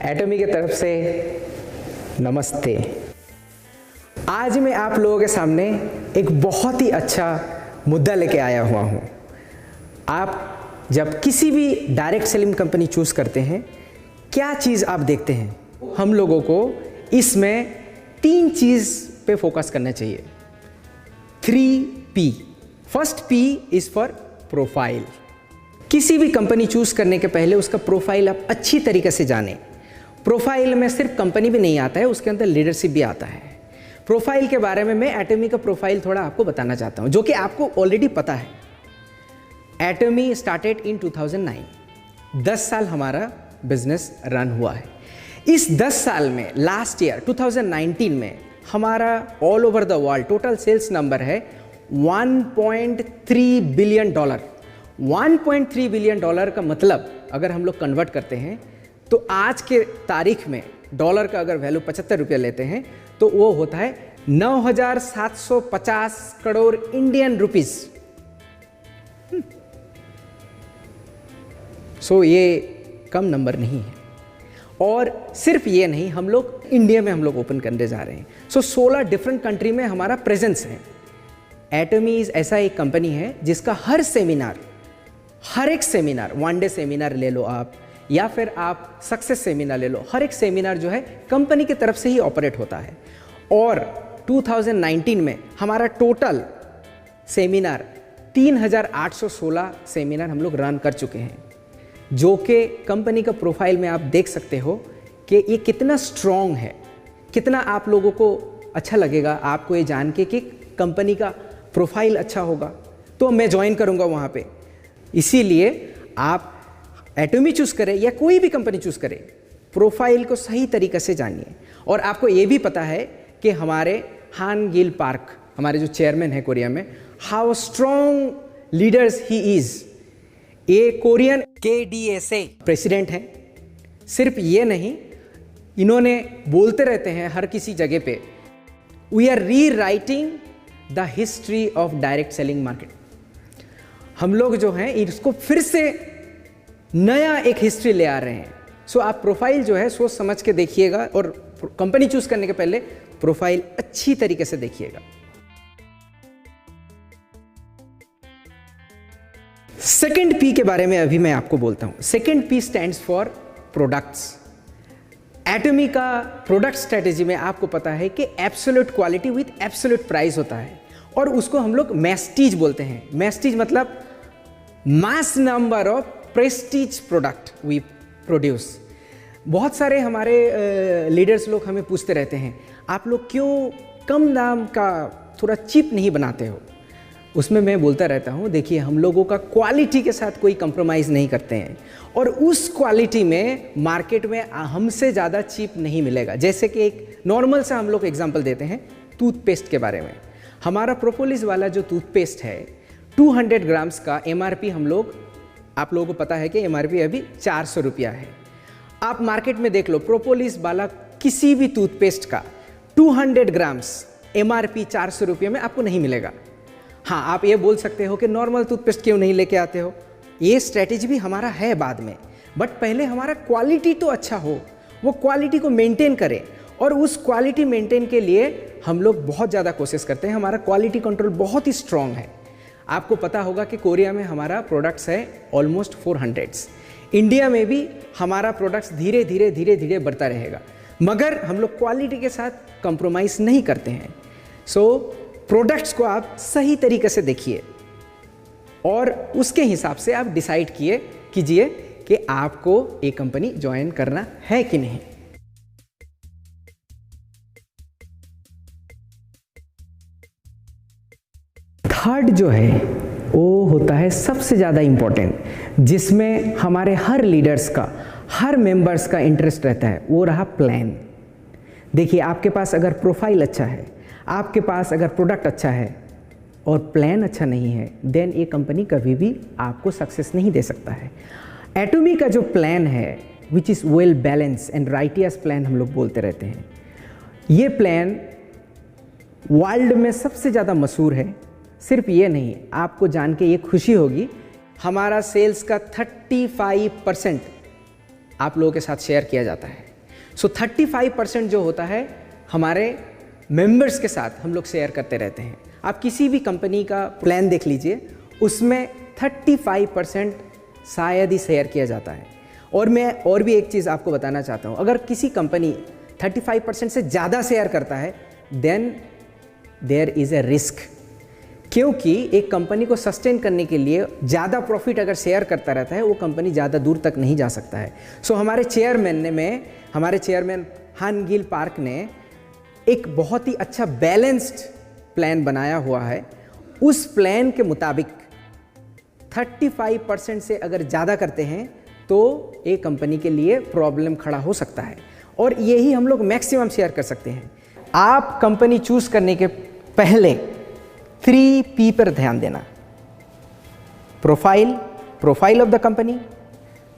एटमी की तरफ से नमस्ते। आज मैं आप लोगों के सामने एक बहुत ही अच्छा मुद्दा लेके आया हुआ हूँ। आप जब किसी भी डायरेक्ट सेलिंग कंपनी चूज़ करते हैं, क्या चीज़ आप देखते हैं? हम लोगों को इसमें 3 चीज़ पे फोकस करना चाहिए। 3P। First P is for profile. किसी भी कंपनी चूज़ करने के पहले उसका प्रोफाइल आप अच्छी तरीके से जानें। प्रोफाइल में सिर्फ कंपनी भी नहीं आता है, उसके अंदर लीडरशिप भी आता है। प्रोफाइल के बारे में मैं एटमी का प्रोफाइल थोड़ा आपको बताना चाहता हूँ, जो कि आपको ऑलरेडी पता है। एटमी स्टार्टेड इन 2009। 10 साल हमारा बिजनेस रन हुआ है। इस 10 साल में लास्ट ईयर 2019 में हमारा all over the world total sales number है $1.3 बिलियन। $1.3 बिलियन का मतलब अगर हम लोग कन्वर्ट करते हैं तो आज के तारीख में डॉलर का अगर वैल्यू 75 रुपये लेते हैं तो वो होता है 9,750 करोड़ इंडियन रुपीस। सो ये कम नंबर नहीं है। और सिर्फ ये नहीं, हम लोग इंडिया में हम लोग ओपन करने जा रहे हैं। 16 डिफरेंट कंट्री में हमारा प्रेजेंस है। एटमी ऐसा एक कंपनी है जिसका हर एक सेमिनार, 1 डे सेमिनार ले लो आप, या फिर आप सक्सेस सेमिनार ले लो, हर एक सेमिनार जो है कंपनी की तरफ से ही ऑपरेट होता है। और 2019 में हमारा टोटल सेमिनार 3,816 सेमिनार हम लोग रन कर चुके हैं, जो कि कंपनी का प्रोफाइल में आप देख सकते हो कि ये कितना स्ट्रॉन्ग है। कितना आप लोगों को अच्छा लगेगा आपको ये जान के कि कंपनी का प्रोफाइल अच्छा होगा तो मैं ज्वाइन करूंगा वहाँ पे। इसीलिए आप एटमी चूज़ करें या कोई भी कंपनी चूज़ करें, प्रोफाइल को सही तरीके से जानिए। और आपको ये भी पता है कि हमारे हान गिल पार्क, हमारे जो चेयरमैन हैं कोरिया में, how strong leaders he is. ये कोरियन KDSA प्रेसिडेंट हैं। सिर्फ ये नहीं, इन्होंने बोलते रहते हैं हर किसी जगह पे, वी आर री writing the history of direct selling market. हम लोग जो हैं इसको फिर से नया एक हिस्ट्री ले आ रहे हैं। सो आप प्रोफाइल जो है सोच समझ के देखिएगा, और कंपनी चूज करने के पहले प्रोफाइल अच्छी तरीके से देखिएगा। सेकंड P के बारे में अभी मैं आपको बोलता हूं। Second P stands for products. Atomy का प्रोडक्ट स्ट्रेटेजी में आपको पता है कि absolute quality with absolute price होता है, और उसको हम लोग मैस्टीज बोलते हैं। मैस्टीज मतलब mass number of prestige product we produce. बहुत सारे हमारे लीडर्स लोग हमें पूछते रहते हैं, आप लोग क्यों कम दाम का थोड़ा चीप नहीं बनाते हो? उसमें मैं बोलता रहता हूँ, देखिए हम लोगों का क्वालिटी के साथ कोई कंप्रोमाइज़ नहीं करते हैं, और उस क्वालिटी में मार्केट में हमसे ज़्यादा चीप नहीं मिलेगा। जैसे कि एक नॉर्मल सा हम लोग एग्जांपल देते हैं टूथपेस्ट के बारे में। हमारा प्रोपोलिस वाला जो टूथपेस्ट है 200 ग्राम्स का MRP आप लोगों को पता है कि MRP अभी 400 रुपया है। आप मार्केट में देख लो, प्रोपोलिस वाला किसी भी टूथपेस्ट का 200 ग्राम्स MRP 400 रुपये में आपको नहीं मिलेगा। हाँ, आप ये बोल सकते हो कि नॉर्मल टूथपेस्ट क्यों नहीं लेके आते हो? ये स्ट्रेटेजी भी हमारा है बाद में, बट पहले हमारा क्वालिटी तो अच्छा हो, वो क्वालिटी को मेंटेन करें। और उस क्वालिटी मेंटेन के लिए हम लोग बहुत ज़्यादा कोशिश करते हैं। हमारा क्वालिटी कंट्रोल बहुत ही स्ट्रॉन्ग है। आपको पता होगा कि कोरिया में हमारा प्रोडक्ट्स है ऑलमोस्ट 400। इंडिया में भी हमारा प्रोडक्ट्स धीरे धीरे बढ़ता रहेगा, मगर हम लोग क्वालिटी के साथ कंप्रोमाइज़ नहीं करते हैं। सो प्रोडक्ट्स को आप सही तरीके से देखिए और उसके हिसाब से आप डिसाइड कीजिए कि आपको ये कंपनी ज्वाइन करना है कि नहीं। थर्ड जो है वो होता है सबसे ज़्यादा इम्पोर्टेंट, जिसमें हमारे हर लीडर्स का, हर मेंबर्स का इंटरेस्ट रहता है, वो रहा प्लान। देखिए, आपके पास अगर प्रोफाइल अच्छा है, आपके पास अगर प्रोडक्ट अच्छा है और प्लान अच्छा नहीं है, देन ये कंपनी कभी भी आपको सक्सेस नहीं दे सकता है। एटमी का जो प्लान है, which is well balance and righteous plan हम लोग बोलते रहते हैं, ये प्लान वर्ल्ड में सबसे ज़्यादा मशहूर है। सिर्फ ये नहीं, आपको जान के ये खुशी होगी, हमारा सेल्स का 35% आप लोगों के साथ शेयर किया जाता है। सो 35% जो होता है हमारे मेंबर्स के साथ हम लोग शेयर करते रहते हैं। आप किसी भी कंपनी का प्लान देख लीजिए, उसमें 35% शायद ही शेयर किया जाता है। और मैं और भी एक चीज़ आपको बताना चाहता हूँ, अगर किसी कंपनी 35% से ज़्यादा शेयर करता है then there is a risk, क्योंकि एक कंपनी को सस्टेन करने के लिए ज़्यादा प्रॉफिट अगर शेयर करता रहता है वो कंपनी ज़्यादा दूर तक नहीं जा सकता है। सो हमारे चेयरमैन हान गिल पार्क ने एक बहुत ही अच्छा बैलेंस्ड प्लान बनाया हुआ है। उस प्लान के मुताबिक 35% से अगर ज़्यादा करते हैं तो एक कंपनी के लिए प्रॉब्लम खड़ा हो सकता है, और यही हम लोग मैक्सिमम शेयर कर सकते हैं। आप कंपनी चूज़ करने के पहले 3P पर ध्यान देना। Profile of the company,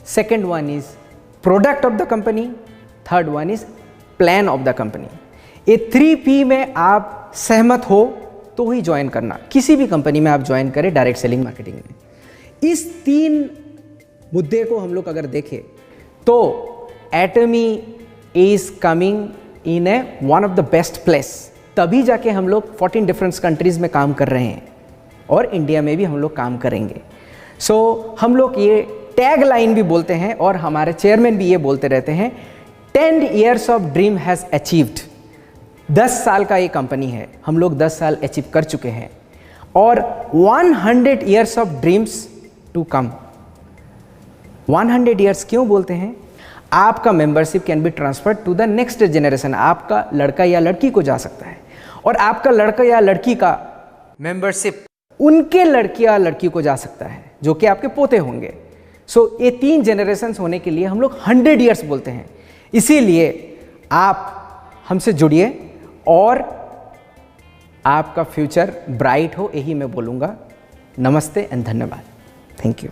second one is product of the company, third one is plan of the company. ये 3P में आप सहमत हो तो ही ज्वाइन करना। किसी भी कंपनी में आप ज्वाइन करें डायरेक्ट सेलिंग मार्केटिंग में। इस 3 मुद्दे को हम लोग अगर देखें तो Atomy is coming in a one of the best place. तभी जाके हम लोग 14 डिफरेंट कंट्रीज में काम कर रहे हैं और इंडिया में भी हम लोग काम करेंगे। सो हम लोग ये टैग लाइन भी बोलते हैं और हमारे चेयरमैन भी ये बोलते रहते हैं, 10 years of dream has achieved. 10 साल का ये कंपनी है, हम लोग 10 साल अचीव कर चुके हैं, और 100 years of dreams to come. 100 years क्यों बोलते हैं? आपका membership can be transferred to the next generation. आपका लड़का या लड़की को जा सकता है, और आपका लड़का या लड़की का मेंबरशिप उनके लड़के या लड़की को जा सकता है, जो कि आपके पोते होंगे। सो ये 3 जनरेशन्स होने के लिए हम लोग 100 years बोलते हैं। इसीलिए आप हमसे जुड़िए और आपका फ्यूचर ब्राइट हो, यही मैं बोलूँगा। नमस्ते एंड धन्यवाद। Thank you.